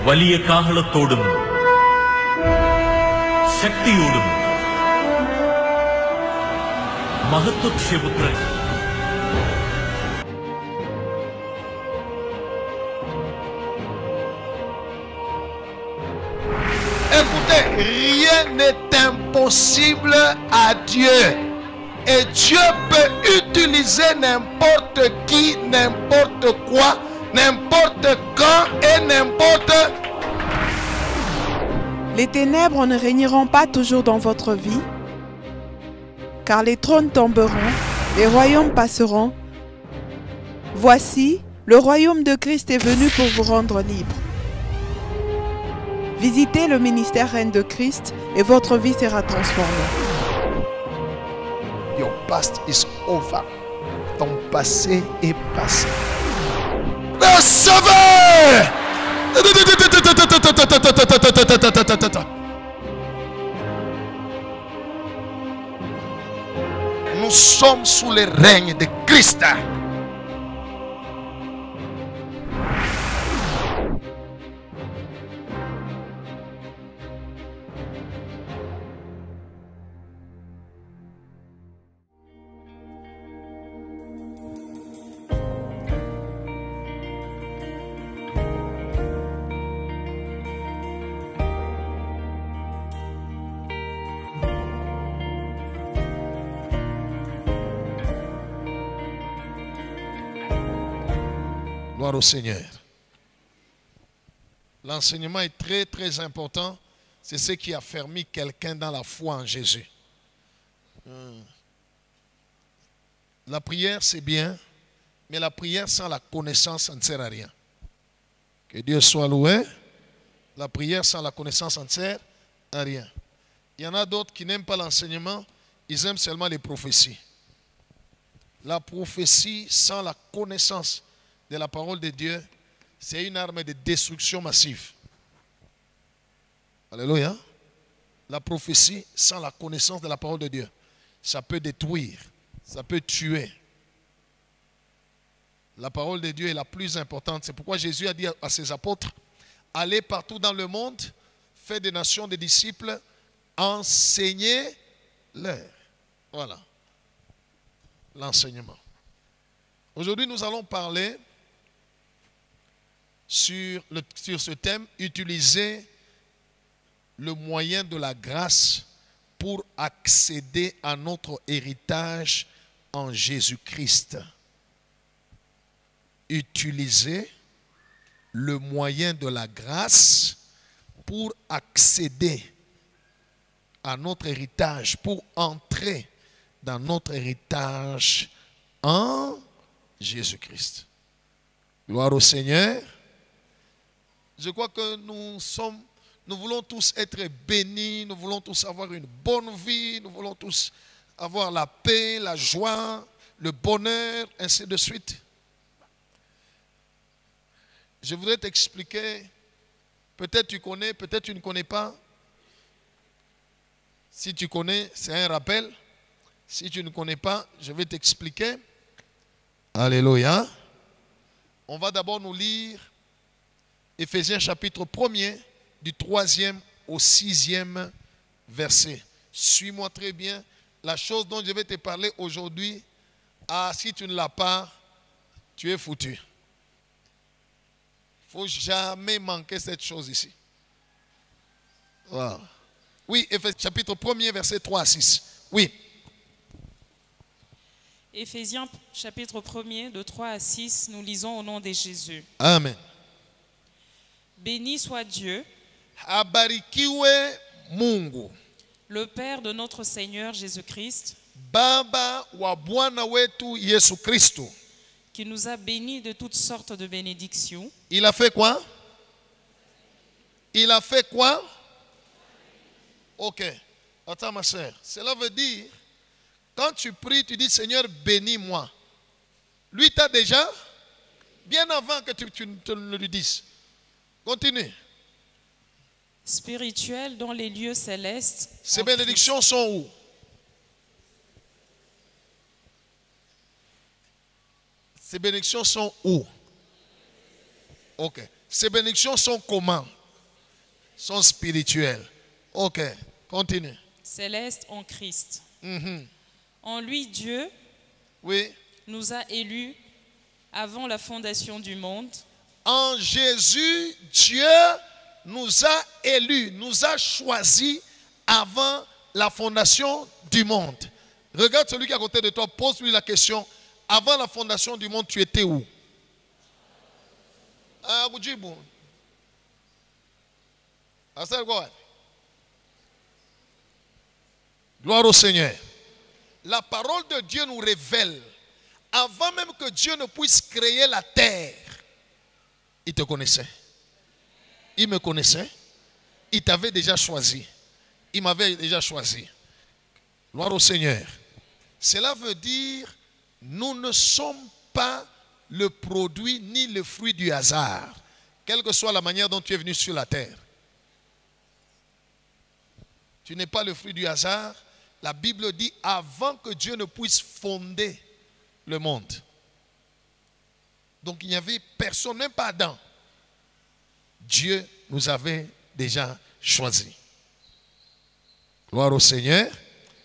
വലിയ കാഹളത്തോടും ശക്തിയോടും മഹത്വക്ഷേപുത്രൻ Écoutez, rien n'est impossible à Dieu. Et Dieu peut utiliser n'importe qui, n'importe quoi, n'importe quand et n'importe. Les ténèbres ne régneront pas toujours dans votre vie, car les trônes tomberont, les royaumes passeront. Voici, le royaume de Christ est venu pour vous rendre libre. Visitez le ministère Reine de Christ et votre vie sera transformée. Your past is over. Ton passé est passé. Recevez! Nous sommes sous le règne de Christ. Gloire au Seigneur. L'enseignement est très très important. C'est ce qui a fermé quelqu'un dans la foi en Jésus. La prière c'est bien, mais la prière sans la connaissance ça ne sert à rien. Que Dieu soit loué. La prière sans la connaissance ça ne sert à rien. Il y en a d'autres qui n'aiment pas l'enseignement, ils aiment seulement les prophéties. La prophétie sans la connaissance de la parole de Dieu, c'est une arme de destruction massive. Alléluia. La prophétie sans la connaissance de la parole de Dieu, ça peut détruire, ça peut tuer. La parole de Dieu est la plus importante. C'est pourquoi Jésus a dit à ses apôtres, allez partout dans le monde, faites des nations des disciples, enseignez-leur. Voilà. L'enseignement. Aujourd'hui, nous allons parler sur ce thème, utiliser le moyen de la grâce pour accéder à notre héritage en Jésus-Christ. Utiliser le moyen de la grâce pour accéder à notre héritage, pour entrer dans notre héritage en Jésus-Christ. Gloire au Seigneur. Je crois que nous voulons tous être bénis, nous voulons tous avoir une bonne vie, nous voulons tous avoir la paix, la joie, le bonheur, ainsi de suite. Je voudrais t'expliquer, peut-être tu connais, peut-être tu ne connais pas. Si tu connais, c'est un rappel. Si tu ne connais pas, je vais t'expliquer. Alléluia. On va d'abord nous lire Éphésiens chapitre 1er, du 3e au 6e verset. Suis-moi très bien. La chose dont je vais te parler aujourd'hui, si tu ne l'as pas, tu es foutu. Il ne faut jamais manquer cette chose ici. Wow. Oui, Éphésiens chapitre 1er, verset 3 à 6. Oui. Éphésiens chapitre 1er, de 3 à 6, nous lisons au nom de Jésus. Amen. Béni soit Dieu, Abarikiwe Mungu, le Père de notre Seigneur Jésus-Christ, Baba wa Bwana wetu Yesu Kristo. qui nous a bénis de toutes sortes de bénédictions. Il a fait quoi? Il a fait quoi? Ok. Attends ma soeur. Cela veut dire, quand tu pries, tu dis Seigneur, bénis-moi. Lui t'a déjà, bien avant que tu ne le dises. Continue. Spirituel dans les lieux célestes. Ces bénédictions sont où? Ces bénédictions sont où? Ok. Ces bénédictions sont comment? Sont spirituelles. Ok, continue. Céleste en Christ. Mhm. En lui, Dieu Oui. nous a élus avant la fondation du monde En Jésus, Dieu nous a élus, nous a choisis avant la fondation du monde. Regarde celui qui est à côté de toi, pose-lui la question. Avant la fondation du monde, tu étais où? Ah, Boudjibou. Ah, c'est quoi? Gloire au Seigneur. La parole de Dieu nous révèle, avant même que Dieu ne puisse créer la terre, il te connaissait. Il me connaissait. Il t'avait déjà choisi. Il m'avait déjà choisi. Gloire au Seigneur. Cela veut dire, nous ne sommes pas le produit ni le fruit du hasard, quelle que soit la manière dont tu es venu sur la terre. Tu n'es pas le fruit du hasard. La Bible dit, avant que Dieu ne puisse fonder le monde. Donc il n'y avait personne, même pas Adam. Dieu nous avait déjà choisis. Gloire au Seigneur.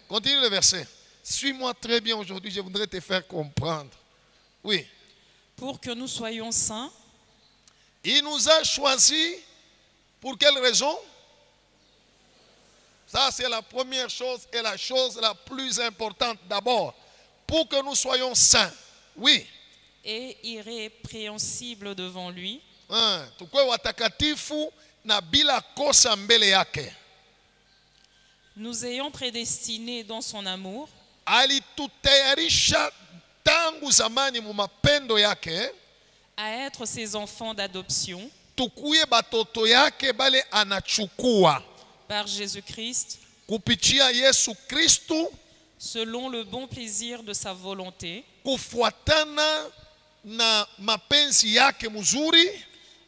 Continue le verset. Suis-moi très bien aujourd'hui, je voudrais te faire comprendre. Oui. pour que nous soyons saints Il nous a choisis pour quelle raison? Ça, c'est la première chose et la chose la plus importante d'abord. Pour que nous soyons saints. Oui. et irrépréhensibles devant lui, Tukwe watakatifu na bila kosa mbele yake. nous ayons prédestinés dans son amour Alitutayarisha tangu zamani mu mapendo yake. à être ses enfants d'adoption Tukuye batoto yake bale anachukua. par Jésus-Christ, Kupitia Yesu Kristu. selon le bon plaisir de sa volonté, Kufuatana na mapenzi yake mzuri.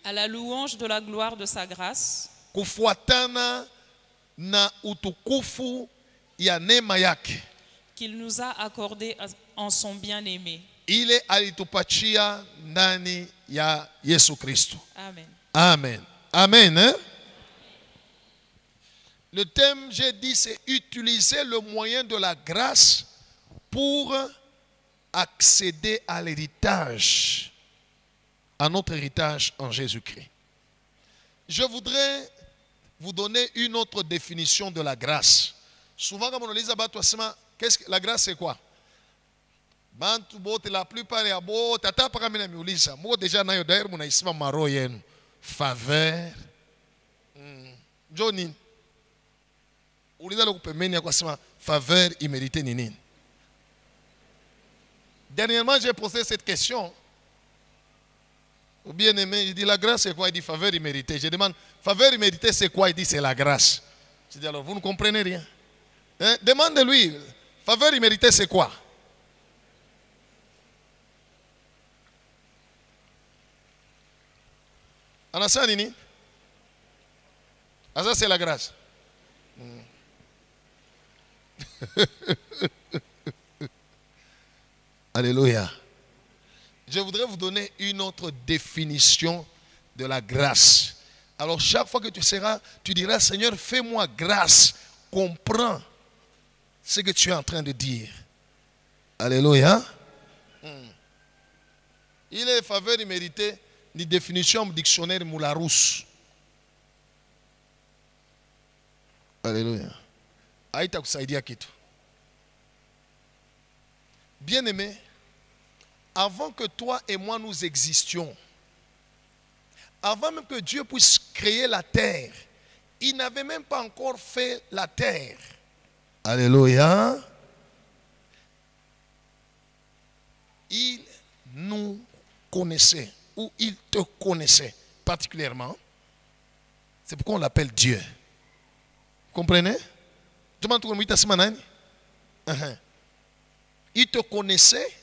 à la louange de la gloire de sa grâce, Kufuatana na utukufu ya neema yake. qu'il nous a accordé en son bien-aimé. Ile alitupatia ndani ya Yesu Kristo. Amen. Amen. Amen. Hein? Le thème, j'ai dit, c'est utiliser le moyen de la grâce pour accéder à l'héritage, à notre héritage en Jésus-Christ. Je voudrais vous donner une autre définition de la grâce. Souvent, quand on lit qu'est-ce que la grâce, c'est quoi? La plupart ya bo tata paka mina miuliza mo deja nayo dair munaisema maro yenu faveur Johnny uliza lo kupembeni ya kusema faveur immérité ni nini. Dernièrement j'ai posé cette question au bien-aimé, il dit la grâce c'est quoi? Il dit faveur imméritée. Je demande faveur imméritée c'est quoi? Il dit c'est la grâce. Je dis alors vous ne comprenez rien, hein? Demande-lui faveur imméritée c'est quoi? Anasa nini? Ça c'est la grâce. Alléluia. Je voudrais vous donner une autre définition de la grâce. Alors chaque fois que tu diras Seigneur, fais-moi grâce, comprends ce que tu es en train de dire. Alléluia. Il est faveur imméritée. Ni définition du dictionnaire Moularousse. Alléluia. Aïta kusaidia kitu. Bien-aimé, avant que toi et moi nous existions, avant même que Dieu puisse créer la terre, il n'avait même pas encore fait la terre. Alléluia. Il nous connaissait. Où il te connaissait particulièrement. C'est pourquoi on l'appelle Dieu. Comprenez? Il te connaissait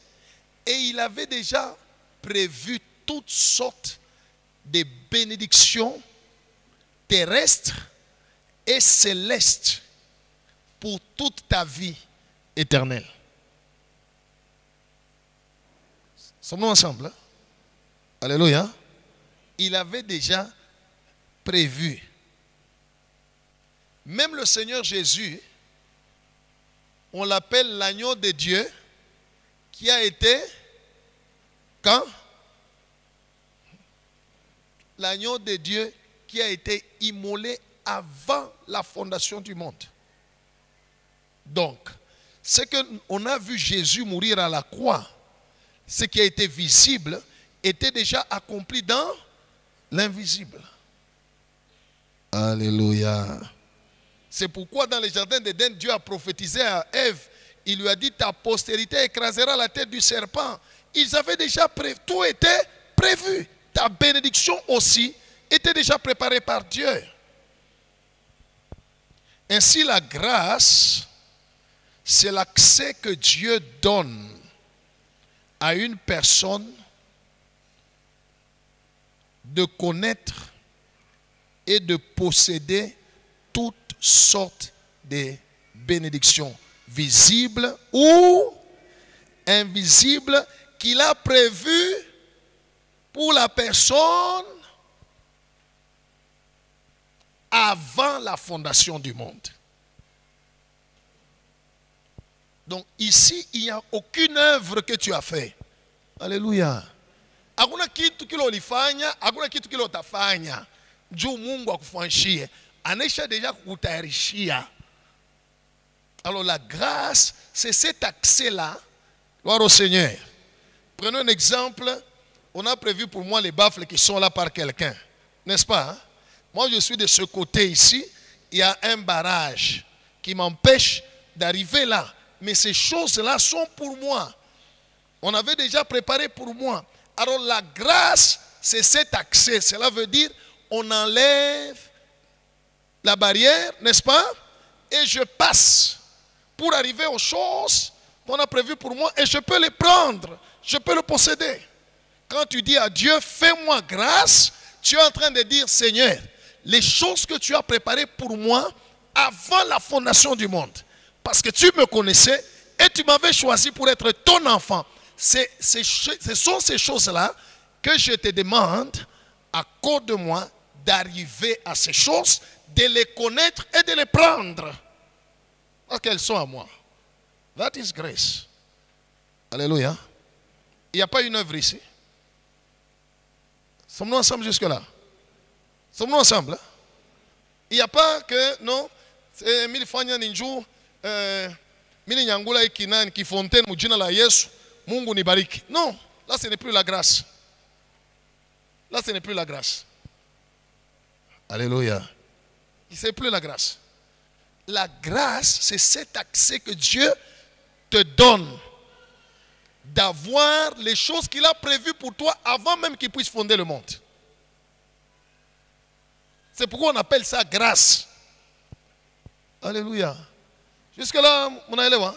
et il avait déjà prévu toutes sortes de bénédictions terrestres et célestes pour toute ta vie éternelle. Sommes-nous ensemble? Hein? Alléluia. il avait déjà prévu. Même le Seigneur Jésus, on l'appelle l'agneau de Dieu qui a été, quand? L'agneau de Dieu qui a été immolé avant la fondation du monde. Donc, ce qu'on a vu Jésus mourir à la croix, ce qui a été visible, était déjà accompli dans l'invisible. Alléluia. C'est pourquoi dans le jardin d'Éden, Dieu a prophétisé à Ève. Il lui a dit, ta postérité écrasera la tête du serpent. Ils avaient déjà prévu, tout était prévu. Ta bénédiction aussi était déjà préparée par Dieu. Ainsi, la grâce, c'est l'accès que Dieu donne à une personne de connaître et de posséder toutes sortes de bénédictions, visibles ou invisibles, qu'il a prévues pour la personne avant la fondation du monde. Donc ici, il n'y a aucune œuvre que tu as fait. Alléluia. Hakuna kitu kile ulifanya, hakuna kitu kile utafanya juu Mungu akufanyishie. Anaisha deja kukutayarishia. Alors la grâce, c'est cet accès-là. Gloire au Seigneur. Prenons un exemple. On a prévu pour moi les baffles qui sont là par quelqu'un. N'est-ce pas? Hein? Moi, je suis de ce côté ici. Il y a un barrage qui m'empêche d'arriver là. Mais ces choses-là sont pour moi. On avait déjà préparé pour moi. Alors la grâce, c'est cet accès. Cela veut dire, on enlève la barrière, n'est-ce pas? Et je passe pour arriver aux choses qu'on a prévues pour moi et je peux les prendre. Je peux le posséder. Quand tu dis à Dieu, fais-moi grâce, tu es en train de dire, Seigneur, les choses que tu as préparées pour moi avant la fondation du monde. Parce que tu me connaissais et tu m'avais choisi pour être ton enfant. Ce sont ces choses-là que je te demande, accorde-moi d'arriver à ces choses, de les connaître et de les prendre. Parce qu'elles sont à moi. That is grace. Alléluia. Il n'y a pas une œuvre ici. Sommes-nous ensemble jusque-là? Sommes-nous ensemble? Hein? Il n'y a pas que, non, c'est mille fois ninjou, mille nyangula ikinan qui fontaine mujina la Yesu, Mungu ni bariki. Non, là ce n'est plus la grâce. Là ce n'est plus la grâce. Alléluia. Ce n'est plus la grâce. La grâce, c'est cet accès que Dieu te donne d'avoir les choses qu'il a prévues pour toi avant même qu'il puisse fonder le monde. C'est pourquoi on appelle ça grâce. Alléluia. Jusque-là, mon élève, hein?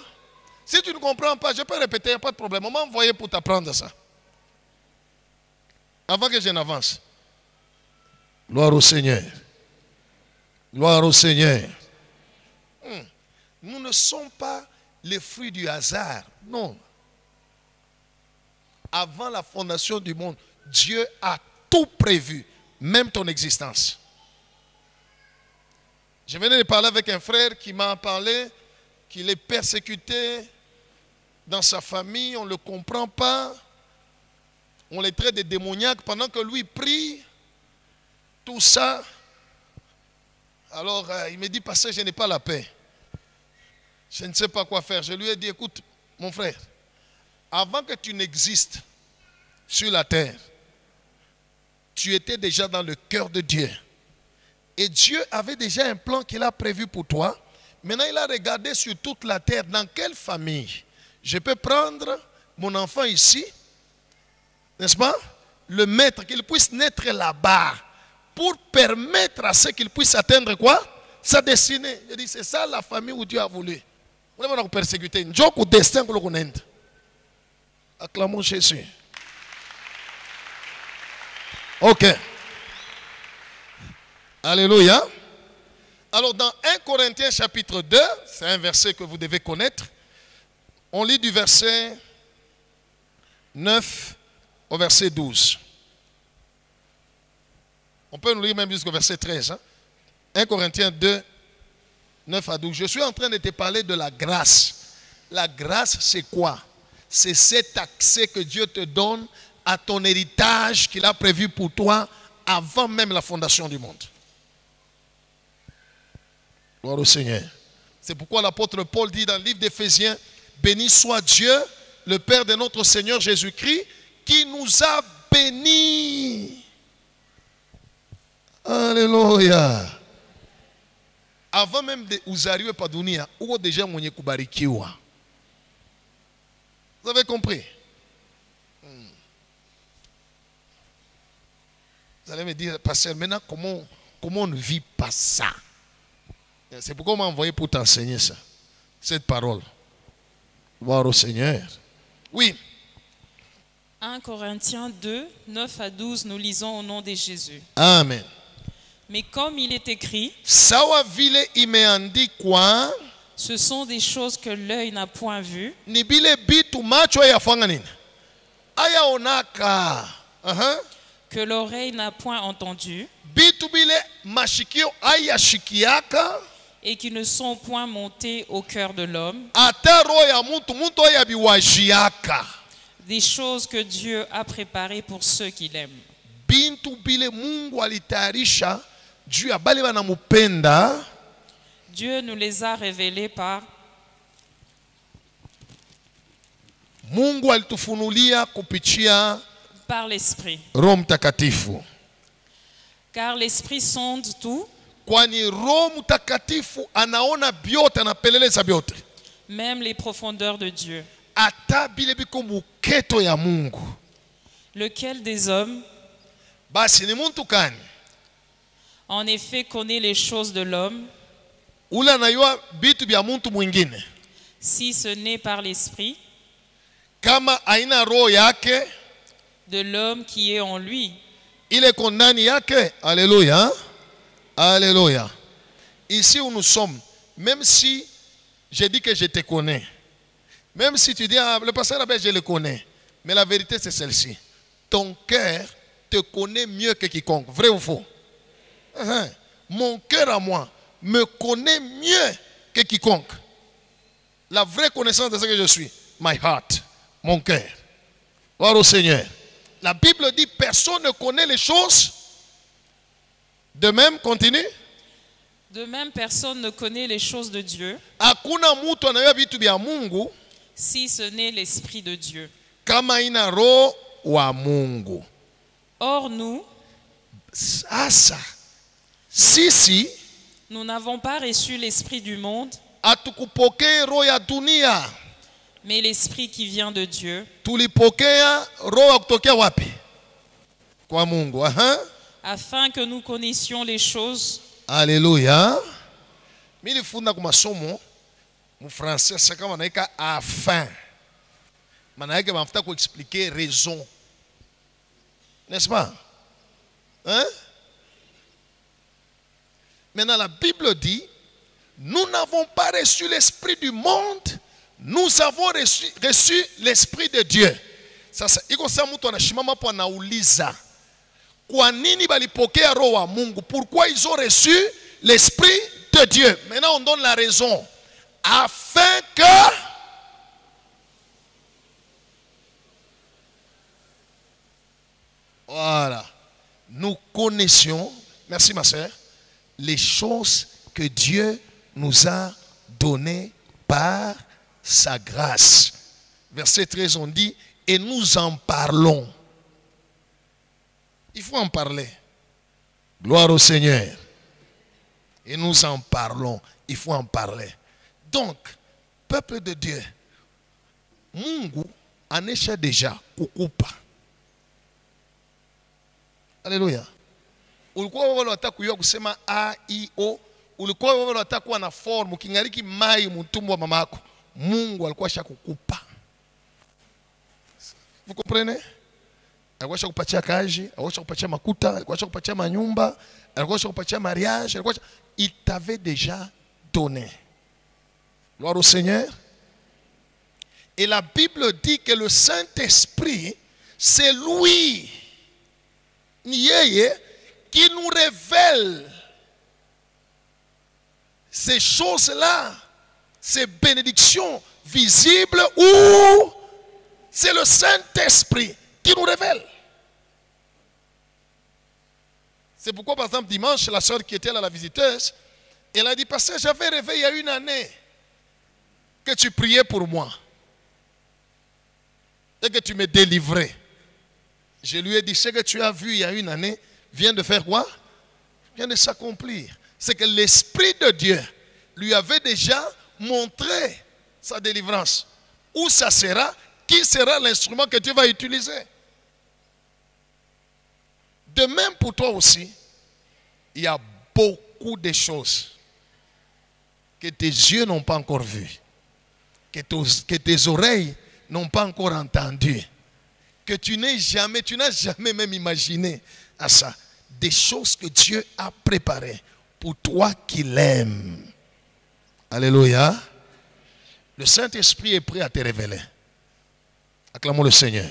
Si tu ne comprends pas, je peux répéter, il n'y a pas de problème. On m'a envoyé pour t'apprendre ça. Avant que je n'avance. Gloire au Seigneur. Gloire au Seigneur. Nous ne sommes pas les fruits du hasard. Non. Avant la fondation du monde, Dieu a tout prévu, même ton existence. Je venais de parler avec un frère qui m'a parlé qu'il est persécuté dans sa famille, on ne le comprend pas. On les traite de démoniaques pendant que lui prie. Tout ça. Alors il me dit, pasteur, je n'ai pas la paix. Je ne sais pas quoi faire. Je lui ai dit, écoute, mon frère, avant que tu n'existes sur la terre, tu étais déjà dans le cœur de Dieu. Et Dieu avait déjà un plan qu'il a prévu pour toi. Maintenant, il a regardé sur toute la terre, dans quelle famille je peux prendre mon enfant ici, n'est-ce pas? Le mettre, qu'il puisse naître là-bas, pour permettre à ce qu'il puisse atteindre quoi? Sa destinée. Je dis, c'est ça la famille où Dieu a voulu. Vous voulez nous persécuter. Un jour, au destin que l'on connaît. Acclamons Jésus. Ok. Alléluia. Alors dans 1 Corinthiens chapitre 2, c'est un verset que vous devez connaître. On lit du verset 9 au verset 12. On peut nous lire même jusqu'au verset 13. 1 Corinthiens 2, 9 à 12. Je suis en train de te parler de la grâce. La grâce, c'est quoi? C'est cet accès que Dieu te donne à ton héritage qu'il a prévu pour toi avant même la fondation du monde. Gloire au Seigneur. C'est pourquoi l'apôtre Paul dit dans le livre d'Éphésiens, béni soit Dieu, le Père de notre Seigneur Jésus-Christ, qui nous a bénis. Alléluia. Avant même de uzaliwe pa dunia, uko déjà mwenye kubarikiwa. Vous avez compris? Vous allez me dire, pasteur, maintenant, comment on ne vit pas ça? C'est pourquoi on m'a envoyé pour t'enseigner ça, cette parole. Voir au Seigneur. Oui. 1 Corinthiens 2, 9 à 12, nous lisons au nom de Jésus. Amen. Mais comme il est écrit, Sawa vile imeandikwa, ce sont des choses que l'œil n'a point vues, ni bile bitu macho yafanya nini? Aya onaka. que l'oreille n'a point entendu, Bitu bile mashikio aya shikiaka. et qui ne sont point montés au cœur de l'homme, Ata roho ya muntu aya biwajiaka. des choses que Dieu a préparées pour ceux qui l'aiment. Bintu bile Mungu alitayarisha juu ya bale banamupenda. Dieu nous les a révélées par Mungu alitufunulia kupitia l'Esprit. Roho Mtakatifu. Car l'Esprit sonde tout, Kwani Roho Mtakatifu anaona byote, anapeleleza byote. même les profondeurs de Dieu. Ata bile biko muketo ya Mungu. Lequel des hommes, Basi ni muntu kani? en effet, connaît les choses de l'homme, Ule anayua bitu bya muntu mwingine. si ce n'est par l'Esprit Kama aina roho yake, de l'homme qui est en lui. ile kondani yake. Alléluia. Alléluia. Ici où nous sommes, même si je dis que je te connais, même si tu dis, ah, le pasteur Abel, je le connais, mais la vérité c'est celle-ci. Ton cœur te connaît mieux que quiconque. Vrai ou faux? Mon cœur à moi me connaît mieux que quiconque. La vraie connaissance de ce que je suis, my heart, mon cœur. Gloire au Seigneur. La Bible dit, personne ne connaît les choses. De même, continue. De même, personne ne connaît les choses de Dieu, Hakuna mutu anayua vitu vya Mungu si ce n'est l'Esprit de Dieu. kama ina roho wa Mungu. Or, nous, Sasa sisi nous n'avons pas reçu l'Esprit du monde, hatukupokea roho ya dunia, mais l'Esprit qui vient de Dieu, tulipokea roho ya kutokea wapi? Kwa Mungu. afin que nous connaissions les choses Alléluia. Milifunda kwa masomo mu français c'est kama naika afin. Maana yake mafuta ku expliquer raison. N'est-ce pas? Maintenant la Bible dit, nous n'avons pas reçu l'esprit du monde, nous avons reçu l'esprit de Dieu. Sasa iko sa mtu anashimama hapo anauliza, kwa nini balipokea roho wa Mungu? Pourquoi ils ont reçu l'esprit de Dieu? Maintenant on donne la raison. Afin que voilà, nous connaissions, merci ma sœur, les choses que Dieu nous a données par sa grâce. Verset 13 on dit, et nous en parlons. Il faut en parler. Gloire au Seigneur. Et nous en parlons. Il faut en parler. Donc, peuple de Dieu, Mungu anesha déjà kukupa. Alléluia. Ulikuwa wewe unataka kujua kusema a i o, ulikuwa wewe unataka kuwa na form kingariki mai mtumbo wa mamako. Mungu alikuwa shakukupa. Vous comprenez? Alikuwa shakupatia kazi, alikuwa shakupatia makuta, alikuwa shakupatia manyumba, alikuwa shakupatia mariage, il t'avait déjà donné. Gloire au Seigneur. Et la Bible dit que le Saint-Esprit, c'est lui, ni yeye, qui nous révèle ces choses-là, ces bénédictions visibles, ou c'est le Saint-Esprit qui nous révèle. C'est pourquoi, par exemple, dimanche, la soeur qui était là, la visiteuse, elle a dit, pasteur, j'avais rêvé il y a une année que tu priais pour moi et que tu me délivrais. Je lui ai dit, ce que tu as vu il y a une année vient de faire quoi? Vient de s'accomplir. C'est que l'Esprit de Dieu lui avait déjà montré sa délivrance. Où ça sera? Qui sera l'instrument que Dieu va utiliser? De même pour toi aussi, il y a beaucoup de choses que tes yeux n'ont pas encore vues, que tes oreilles n'ont pas encore entendues, que tu n'as jamais même imaginé à ça. Des choses que Dieu a préparées pour toi qui l'aimes. Alléluia. Le Saint-Esprit est prêt à te révéler. Acclamons le Seigneur.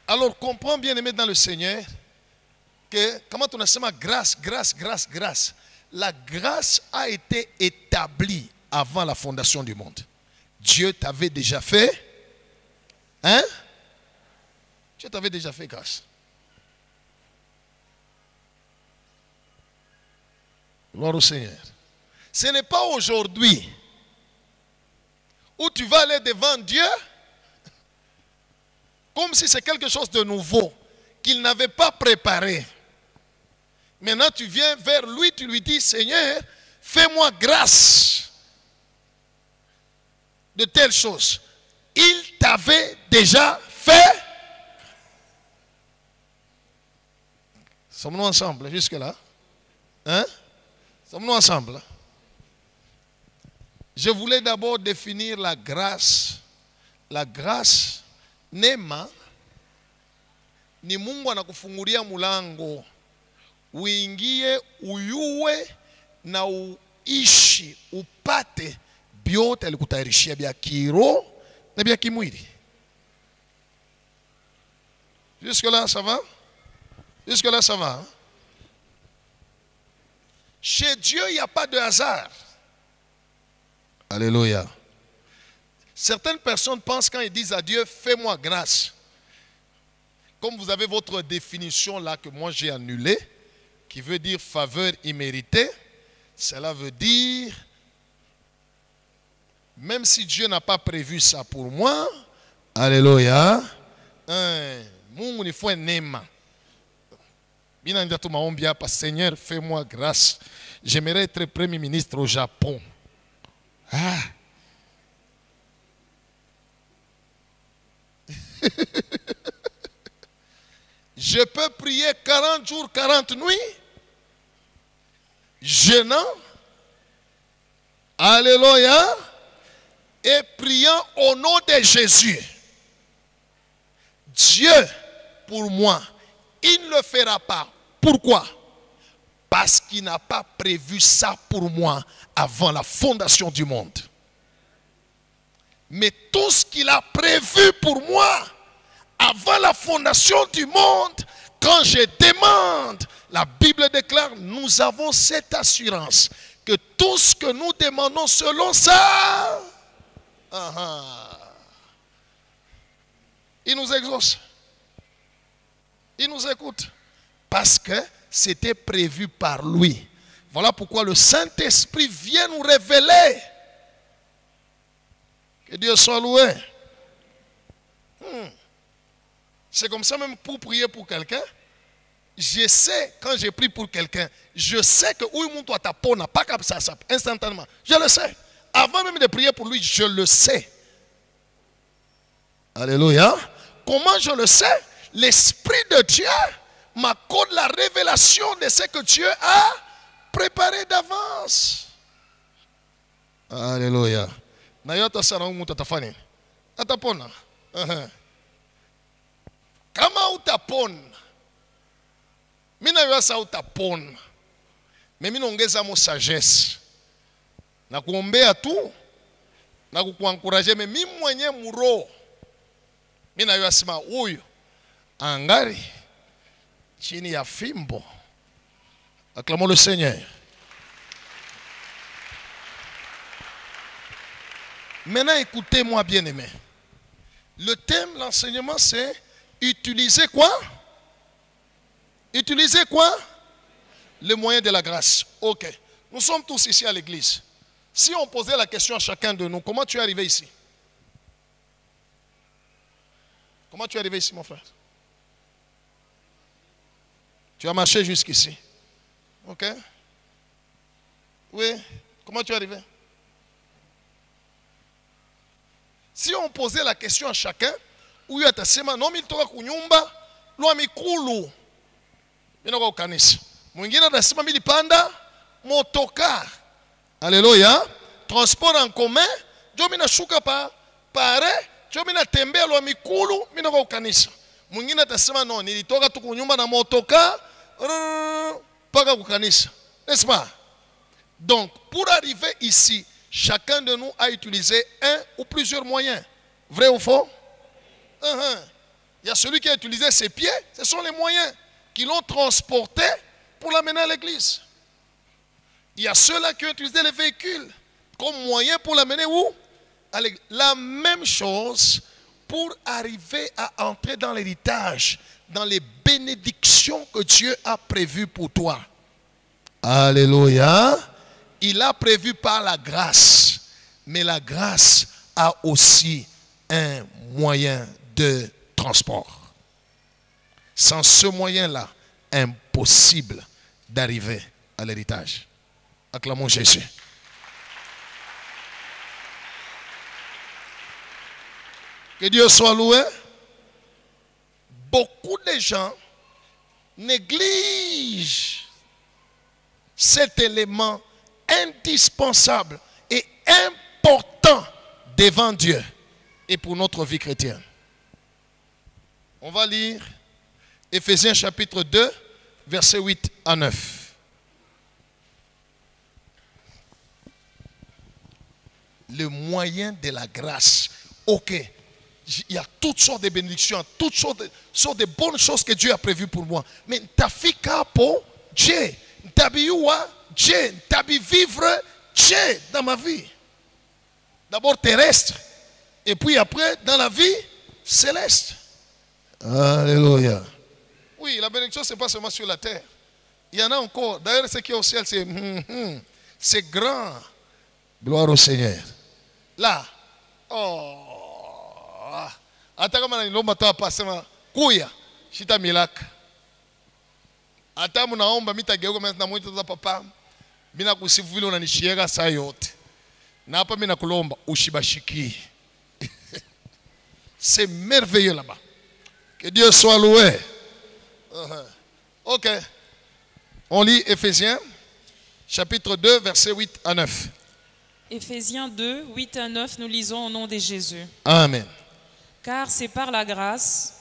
Alors, comprends bien aimé dans le Seigneur que, comment on a dit, grâce. La grâce a été établie avant la fondation du monde. Dieu t'avait déjà fait, hein? Dieu t'avait déjà fait grâce. Gloire au Seigneur. Ce n'est pas aujourd'hui où tu vas aller devant Dieu comme si c'est quelque chose de nouveau qu'il n'avait pas préparé. Maintenant, tu viens vers lui, tu lui dis, Seigneur, fais-moi grâce de telles choses. Il t'avait déjà fait. Sommes-nous ensemble jusque-là? Hein? Sommes-nous ensemble? Je voulais d'abord définir la grâce. La grâce, neema, ni Mungu anakufungulia mulango uingie, uyue na uishi, upate byote alikutayarishia bya kiroho na bya kimwili. Jusque-là, ça va? Jusque-là, ça va? Hein? Chez Dieu, il n'y a pas de hasard. Alléluia. Certaines personnes pensent quand ils disent à Dieu, fais-moi grâce. Comme vous avez votre définition là que moi j'ai annulée, qui veut dire faveur imméritée, cela veut dire, même si Dieu n'a pas prévu ça pour moi, alléluia, Mungu ni fue neema. Bien dit tout maombia, parce Seigneur, fais-moi grâce. J'aimerais être premier ministre au Japon. Ah. Je peux prier 40 jours, 40 nuits, jeûnant, alléluia, et priant au nom de Jésus. Dieu, pour moi, il ne le fera pas. Pourquoi? Parce qu'il n'a pas prévu ça pour moi avant la fondation du monde. Mais tout ce qu'il a prévu pour moi avant la fondation du monde, quand je demande, la Bible déclare, nous avons cette assurance que tout ce que nous demandons selon ça, il nous exauce. Il nous écoute. Parce que c'était prévu par lui. Voilà pourquoi le Saint-Esprit vient nous révéler. Que Dieu soit loué. C'est comme ça même pour prier pour quelqu'un. Je sais, quand je prie pour quelqu'un, je sais que où il doit taper, pas comme ça, instantanément. Je le sais. Avant même de prier pour lui, je le sais. Alléluia. Comment je le sais? L'Esprit de Dieu m'accorde la révélation de ce que Dieu a préparé d'avance. Alléluia. Nayota sana umuta tafani. Atapona. Kama utapona. Mina yasa utapona. Mais mina ongeza mo sagesse. Na kuombea tu. Na kukuencourager mais mimi mwenye muro. Mina yo asema huyu angari chini ya fimbo. Acclamons le Seigneur. Maintenant, écoutez-moi bien aimé. Le thème, l'enseignement, c'est utiliser quoi? Utiliser quoi? Le moyen de la grâce. Ok. Nous sommes tous ici à l'église. Si on posait la question à chacun de nous, comment tu es arrivé ici? Comment tu es arrivé ici, mon frère? Tu as marché jusqu'ici. Ok? Oui. Comment tu es arrivé? Si on posait la question à chacun, où il y a ta sema, non, il toka kunyumba, lo mikulu. Minoko ukanisa. Mwingine atasema milipanda motoka. Alléluia. Transport en commun, jo mina shuka pare, jo mina tembea lo mikulu, minoko ukanisa. Mwingine atasema non, nilitoka tu kunyumba na motoka, paka kukanisa. N'est-ce pas? Donc, pour arriver ici, chacun de nous a utilisé un ou plusieurs moyens. Vrai ou faux? Il y a celui qui a utilisé ses pieds. Ce sont les moyens qui l'ont transporté pour l'amener à l'église. Il y a ceux-là qui ont utilisé les véhicules comme moyen pour l'amener où? À l'église. La même chose pour arriver à entrer dans l'héritage, dans les bénédictions que Dieu a prévues pour toi. Alléluia. Il a prévu par la grâce, mais la grâce a aussi un moyen de transport. Sans ce moyen-là, impossible d'arriver à l'héritage. Acclamons Jésus. Que Dieu soit loué. Beaucoup de gens négligent cet élément indispensable et important devant Dieu et pour notre vie chrétienne. On va lire Éphésiens chapitre 2, versets 8 à 9. Le moyen de la grâce. Ok, il y a toutes sortes de bénédictions, toutes sortes de bonnes choses que Dieu a prévues pour moi. Mais tafika pour Dieu, tabiwa Dieu, tabi vivre Dieu dans ma vie. D'abord terrestre, et puis après dans la vie céleste. Alléluia. Oui, la bénédiction, ce n'est pas seulement sur la terre. Il y en a encore. D'ailleurs, ce qui est au ciel, c'est grand. Gloire au Seigneur. Là, oh, ata kama nilomba toa pasema kuya shita milaka. Ata munaomba mitageuka mimi na mwito za papa. Mina kusifu vile unanishiega saa yote. Na hapa mimi nakulomba ushibashiki. C'est merveilleux là-bas. Que Dieu soit loué. Ok. On lit Éphésiens chapitre 2 versets 8 à 9. Éphésiens 2, 8 à 9, nous lisons au nom de Jésus. Amen. Car c'est par la grâce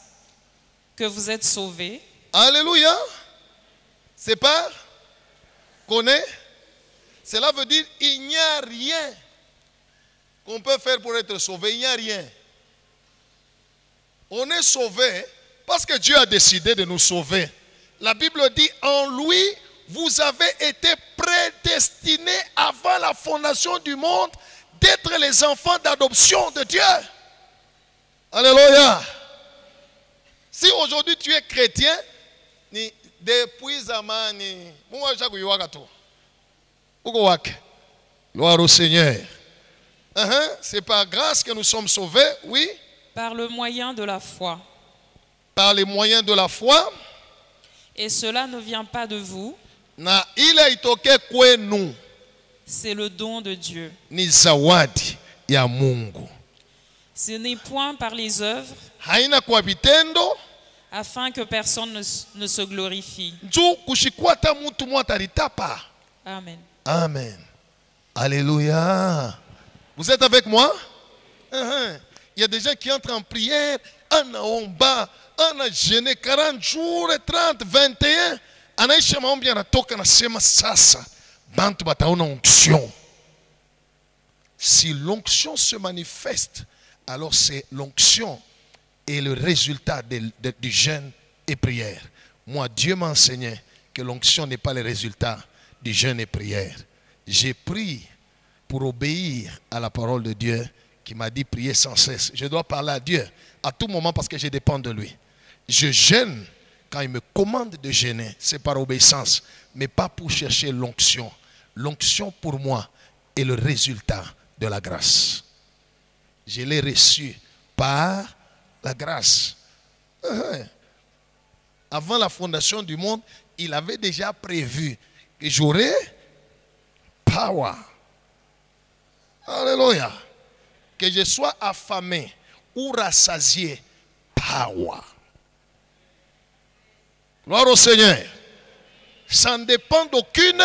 que vous êtes sauvés. Alléluia. C'est par connaît. Cela veut dire il n'y a rien qu'on peut faire pour être sauvé. Il n'y a rien. On est sauvé parce que Dieu a décidé de nous sauver. La Bible dit en lui, vous avez été prédestinés avant la fondation du monde d'être les enfants d'adoption de Dieu. Alléluia. Si aujourd'hui tu es chrétien, depuis zamani, gloire au Seigneur. C'est par grâce que nous sommes sauvés, oui. Par le moyen de la foi. Par les moyens de la foi. Et cela ne vient pas de vous. Na ile itoke kwenu. C'est le don de Dieu. Ni zawadi ya Mungu. Ce n'est point par les œuvres. Haina kwa vitendo. Afin que personne ne se glorifie. Nju kushikwata mtu mwatatapa. Amen. Amen. Alléluia. Vous êtes avec moi? Il y a des gens qui entrent en prière, en omba, en jeûné 40 jours, 30, 21. Anaisha maombi anatoka nasema sasa bantu bataona onction. Si l'onction se manifeste, alors c'est l'onction et le résultat du jeûne et prière. Moi, Dieu m'a enseigné que l'onction n'est pas le résultat du jeûne et prière. J'ai prié pour obéir à la parole de Dieu qui m'a dit prier sans cesse. Je dois parler à Dieu à tout moment parce que je dépends de lui. Je jeûne quand il me commande de jeûner, c'est par obéissance, mais pas pour chercher l'onction. L'onction pour moi est le résultat de la grâce. Je l'ai reçu par la grâce. Avant la fondation du monde, il avait déjà prévu que j'aurais power. Alléluia. Que je sois affamé ou rassasié, power. Gloire au Seigneur. Ça ne dépend d'aucune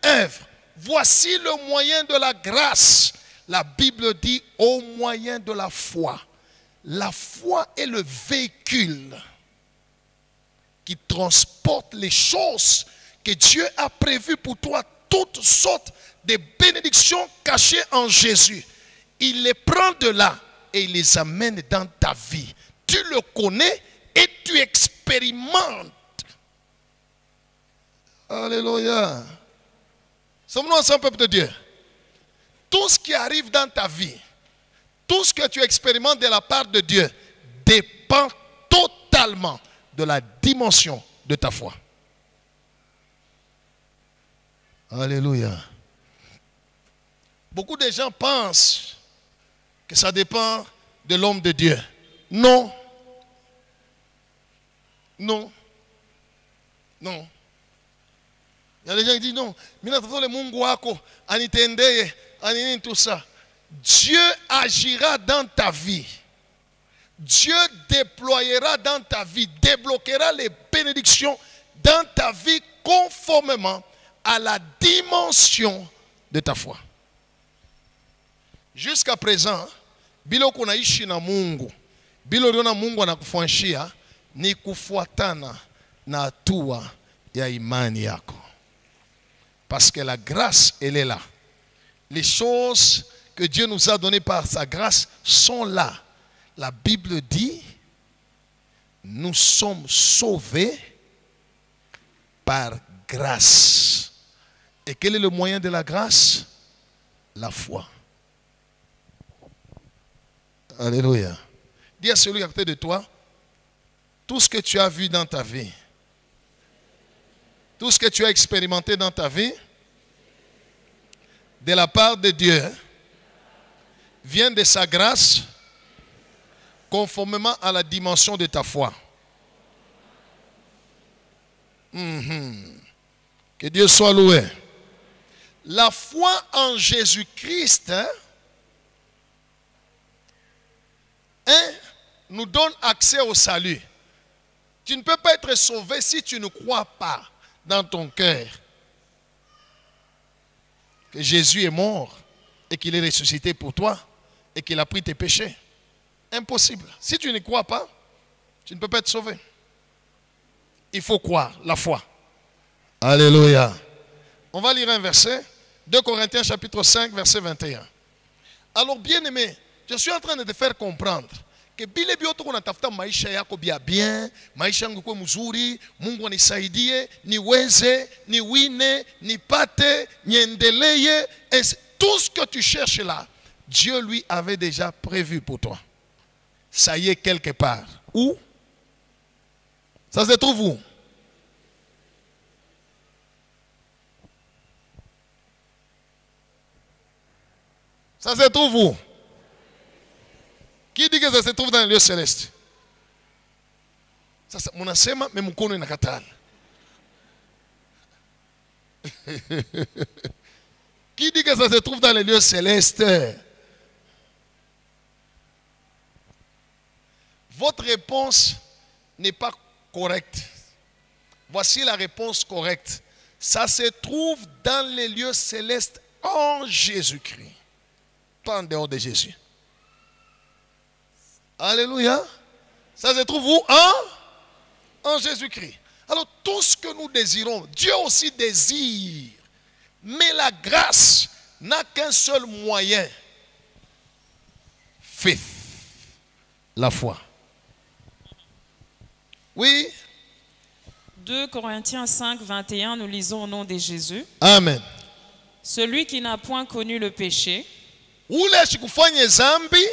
œuvre. Voici le moyen de la grâce. La Bible dit au moyen de la foi. La foi est le véhicule qui transporte les choses que Dieu a prévues pour toi, toutes sortes de bénédictions cachées en Jésus. Il les prend de là et il les amène dans ta vie. Tu le connais et tu expérimentes. Alléluia. Sommes-nous ensemble, peuple de Dieu? Tout ce qui arrive dans ta vie, tout ce que tu expérimentes de la part de Dieu, dépend totalement de la dimension de ta foi. Alléluia. Beaucoup de gens pensent que ça dépend de l'homme de Dieu. Non. Non. Non. Il y a des gens qui disent non. Tout ça. Dieu agira dans ta vie. Dieu déploiera dans ta vie, débloquera les bénédictions dans ta vie conformément à la dimension de ta foi. Jusqu'à présent, bilo kunaishi na Mungu, bilo liona Mungu anakufuanshia ni kufuatana na hatua ya imani yako. Parce que la grâce, elle est là. Les choses que Dieu nous a données par sa grâce sont là. La Bible dit, nous sommes sauvés par grâce. Et quel est le moyen de la grâce? La foi. Alléluia. Dis à celui à côté de toi, tout ce que tu as vu dans ta vie, tout ce que tu as expérimenté dans ta vie, de la part de Dieu, vient de sa grâce, conformément à la dimension de ta foi. Que Dieu soit loué. La foi en Jésus-Christ nous donne accès au salut. Tu ne peux pas être sauvé si tu ne crois pas dans ton cœur que Jésus est mort et qu'il est ressuscité pour toi et qu'il a pris tes péchés. Impossible. Si tu ne crois pas, tu ne peux pas être sauvé. Il faut croire, la foi. Alléluia. On va lire un verset. 2 Corinthiens chapitre 5, verset 21. Alors, bien-aimé, je suis en train de te faire comprendre que bile bioto kuna tafuta maisha yako bien, maisha yangu kwa mzuri, Mungu anisaidie, niweze, niwine, nipate, niendeleye, tout ce que tu cherches là, Dieu lui avait déjà prévu pour toi. Ça y est quelque part. Où? Ça se trouve où? Ça se trouve où? Qui dit que ça se trouve dans le lieu céleste? Sasa munasema me mkono inakatala. Qui dit que ça se trouve dans le lieu céleste? Votre réponse n'est pas correcte. Voici la réponse correcte. Ça se trouve dans les lieux célestes en Jésus-Christ. Pas en dehors de Jésus. Alléluia. Ça se trouve où? En Jésus-Christ. Alors tout ce que nous désirons, Dieu aussi désire. Mais la grâce n'a qu'un seul moyen. Faith. La foi. Oui. 2 Corinthiens 5, 21, nous lisons au nom de Jésus. Amen. Celui qui n'a point connu le péché, Ule chikufanya zambi,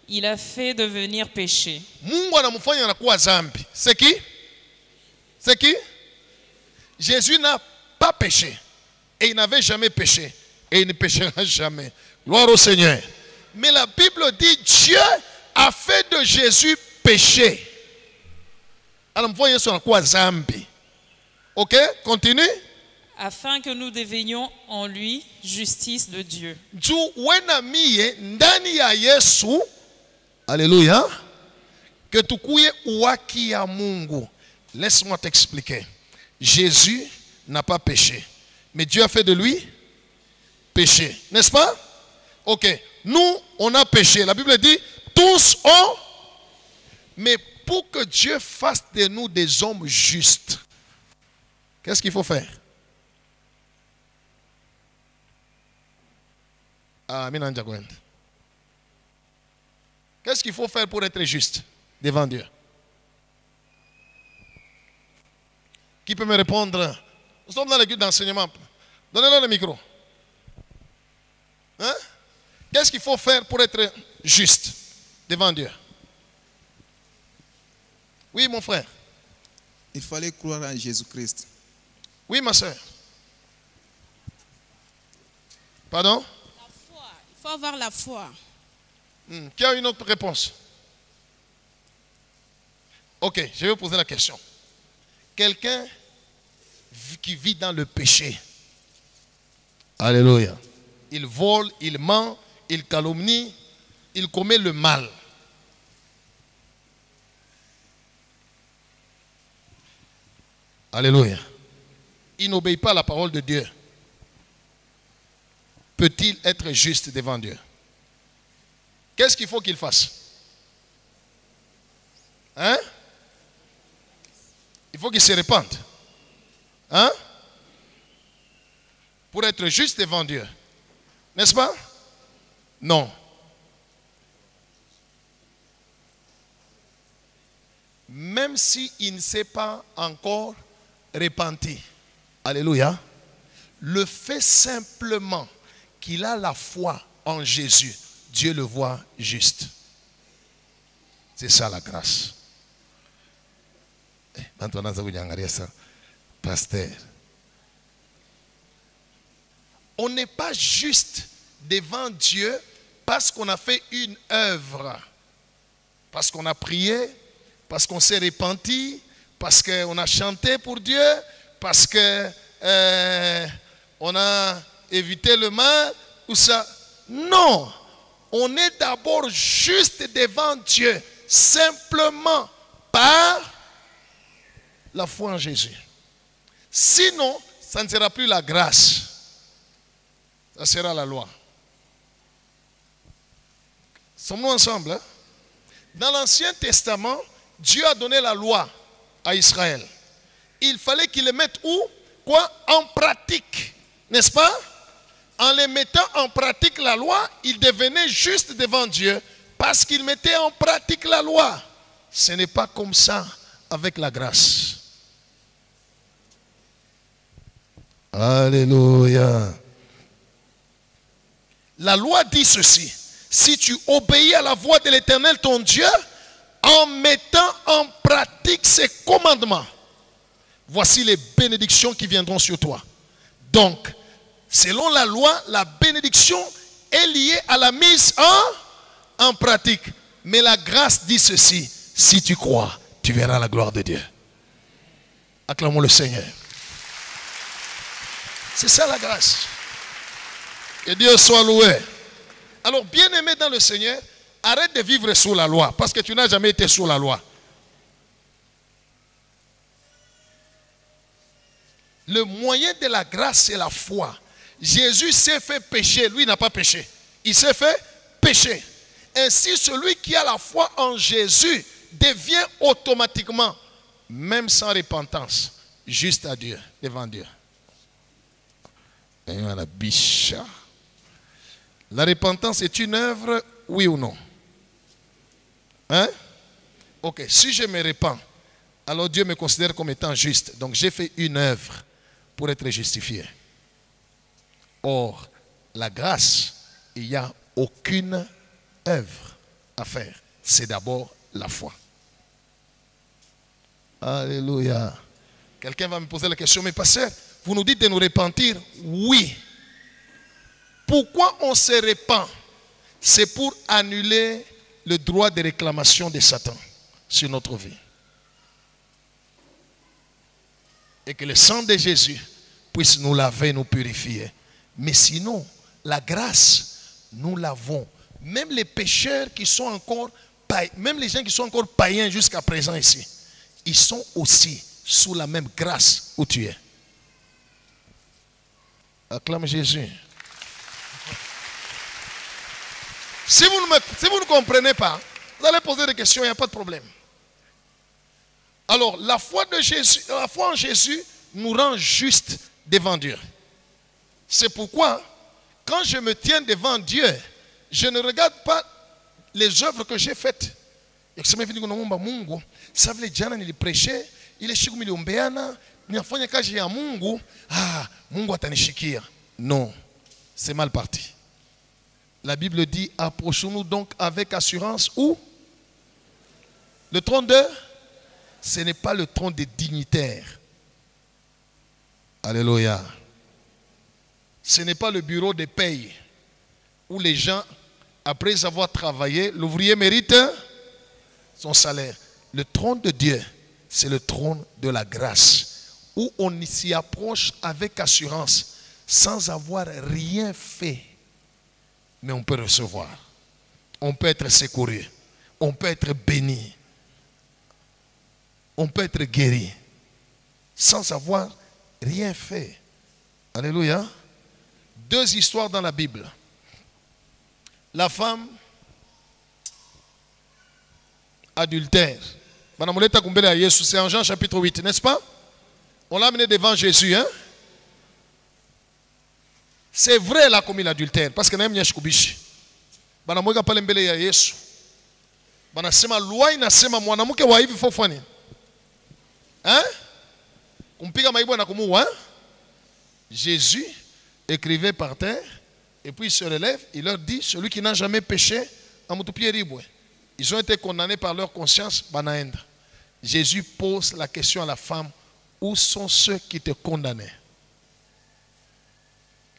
il a fait devenir péché. Mungu anamfanya anakuwa zambi. C'est qui? C'est qui? Jésus n'a pas péché. Et il n'avait jamais péché. Et il ne péchera jamais. Gloire au Seigneur. Mais la Bible dit Dieu a fait de Jésus péché. Anamfanya Yesu anakuwa zambi. Ok? Continue. Afin que nous devenions en lui justice de Dieu. Juu wena miye ndani ya Yesu. Alléluia. Que tukuye uwaki ya Mungu. Laisse-moi t'expliquer. Jésus n'a pas péché. Mais Dieu a fait de lui péché. N'est-ce pas? Ok. Nous, on a péché. La Bible dit, tous ont. Mais pour que Dieu fasse de nous des hommes justes, qu'est-ce qu'il faut faire? Qu'est-ce qu'il faut faire pour être juste devant Dieu? Qui peut me répondre? Nous sommes dans l'équipe d'enseignement. Donnez-leur le micro. Hein? Qu'est-ce qu'il faut faire pour être juste devant Dieu? Oui, mon frère. Il fallait croire en Jésus-Christ. Oui, ma soeur. Pardon? La foi. Il faut avoir la foi. Qui a une autre réponse? Ok, je vais vous poser la question. Quelqu'un qui vit dans le péché. Alléluia. Il vole, il ment, il calomnie, il commet le mal. Alléluia. Il n'obéit pas à la parole de Dieu. Peut-il être juste devant Dieu? Qu'est-ce qu'il faut qu'il fasse? Hein? Il faut qu'il se répande. Hein? Pour être juste devant Dieu. N'est-ce pas? Non. Même s'il ne s'est pas encore repenti. Alléluia. Le fait simplement qu'il a la foi en Jésus, Dieu le voit juste. C'est ça la grâce. Pasteur. On n'est pas juste devant Dieu parce qu'on a fait une œuvre. Parce qu'on a prié, parce qu'on s'est repenti, parce qu'on a chanté pour Dieu, parce qu'on a évité le mal, ou ça. Non, on est d'abord juste devant Dieu, simplement par la foi en Jésus. Sinon, ça ne sera plus la grâce, ça sera la loi. Sommes-nous ensemble? Hein? Dans l'Ancien Testament, Dieu a donné la loi à Israël. Il fallait qu'ils le mettent où? Quoi? En pratique. N'est-ce pas? En les mettant en pratique la loi, ils devenaient justes devant Dieu parce qu'ils mettaient en pratique la loi. Ce n'est pas comme ça avec la grâce. Alléluia. La loi dit ceci. Si tu obéis à la voix de l'Éternel ton Dieu, en mettant en pratique ses commandements, voici les bénédictions qui viendront sur toi. Donc, selon la loi, la bénédiction est liée à la mise en pratique. Mais la grâce dit ceci. Si tu crois, tu verras la gloire de Dieu. Acclamons le Seigneur. C'est ça la grâce. Que Dieu soit loué. Alors, bien-aimé dans le Seigneur, arrête de vivre sous la loi, parce que tu n'as jamais été sous la loi. Le moyen de la grâce, c'est la foi. Jésus s'est fait pécher, lui n'a pas péché. Il s'est fait pécher. Ainsi, celui qui a la foi en Jésus devient automatiquement, même sans repentance, juste à Dieu, devant Dieu. La repentance est une œuvre, oui ou non? Hein? Ok, si je me repens, alors Dieu me considère comme étant juste. Donc j'ai fait une œuvre pour être justifié. Or, la grâce, il n'y a aucune œuvre à faire. C'est d'abord la foi. Alléluia. Quelqu'un va me poser la question, mais pasteur, vous nous dites de nous repentir? Oui. Pourquoi on se repent? C'est pour annuler le droit de réclamation de Satan sur notre vie. Et que le sang de Jésus puisse nous laver, nous purifier. Mais sinon, la grâce, nous l'avons. Même les pécheurs qui sont encore, même les gens qui sont encore païens jusqu'à présent ici, ils sont aussi sous la même grâce où tu es. Acclame Jésus. Si vous ne comprenez pas, vous allez poser des questions, il n'y a pas de problème. Alors, la foi en Jésus nous rend juste devant Dieu. C'est pourquoi, quand je me tiens devant Dieu, je ne regarde pas les œuvres que j'ai faites. Non, c'est mal parti. La Bible dit, approchons-nous donc avec assurance où? Le trône de? Ce n'est pas le trône des dignitaires. Alléluia. Ce n'est pas le bureau de paye où les gens, après avoir travaillé, l'ouvrier mérite son salaire. Le trône de Dieu, c'est le trône de la grâce, où on s'y approche avec assurance, sans avoir rien fait. Mais on peut recevoir. On peut être secouru. On peut être béni. On peut être guéri. Sans avoir rien fait. Alléluia. Deux histoires dans la Bible. La femme adultère. C'est en Jean chapitre 8, n'est-ce pas? On l'a amené devant Jésus, hein? C'est vrai, elle a commis l'adultère. Parce que n'a pas kubishi. Bana mweka pale mbele ya Yesu. Bana sema loi inasema mwanamke wa hivi fofani. Hein? Kumpiga maibu na kumuua, hein? Jésus écrivait par terre et puis il se relève, il leur dit, celui qui n'a jamais péché, ils ont été condamnés par leur conscience. Jésus pose la question à la femme, où sont ceux qui te condamnaient?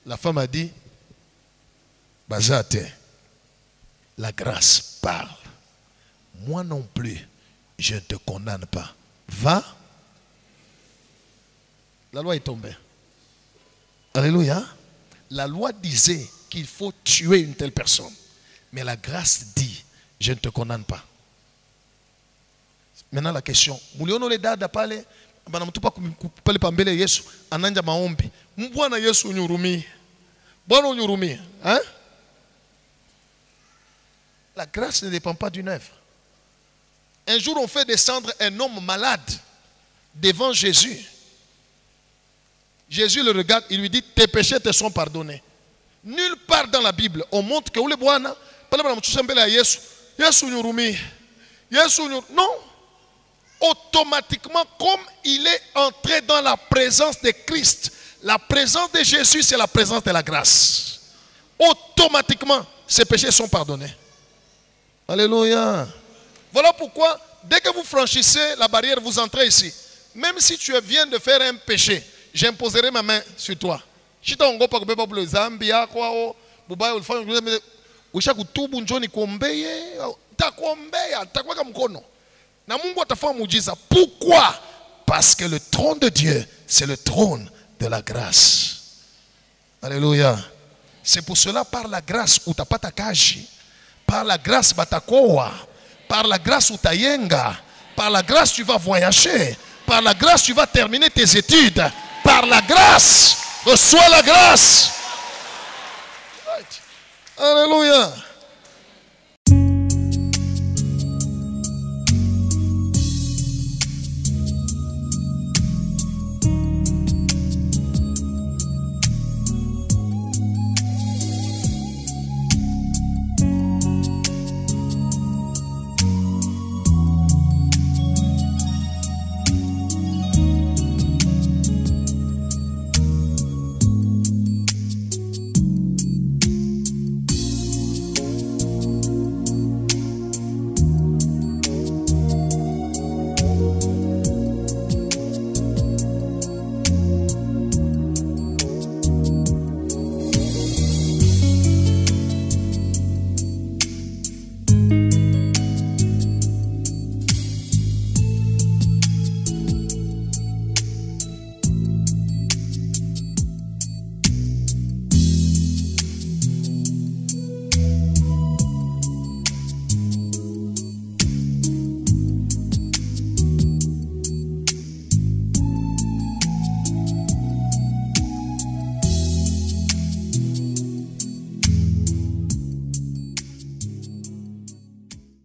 La femme a dit, Bazate, la grâce parle. Moi non plus, je ne te condamne pas. Va. La loi est tombée. Alléluia. La loi disait qu'il faut tuer une telle personne. Mais la grâce dit, je ne te condamne pas. Maintenant la question. Muliono le dada pale, bana mtupa pale pambele Yesu, ananja maombi. Mbwana Yesu unyurumie. Bwana unyurumie. Hein? La grâce ne dépend pas d'une œuvre. Un jour on fait descendre un homme malade devant Jésus. Jésus le regarde, il lui dit, tes péchés te sont pardonnés. Nulle part dans la Bible, on montre que non. Automatiquement, comme il est entré dans la présence de Christ, la présence de Jésus, c'est la présence de la grâce. Automatiquement, ses péchés sont pardonnés. Alléluia. Voilà pourquoi, dès que vous franchissez la barrière, vous entrez ici. Même si tu viens de faire un péché, j'imposerai ma main sur toi. Si tu as un peu de Zambia, Bubaye, usha kutubu njoni kuombeye, takuombea, takweka mkono. Na Mungu atafanya muujiza. Pourquoi? Parce que le trône de Dieu, c'est le trône de la grâce. Alléluia. C'est pour cela, par la grâce, utapata kaji. Par la grâce, batakoa. Par la grâce, utayenga. Par la grâce, tu vas voyager. Par la grâce, tu vas terminer tes études. Par la grâce, reçois la grâce. Alléluia.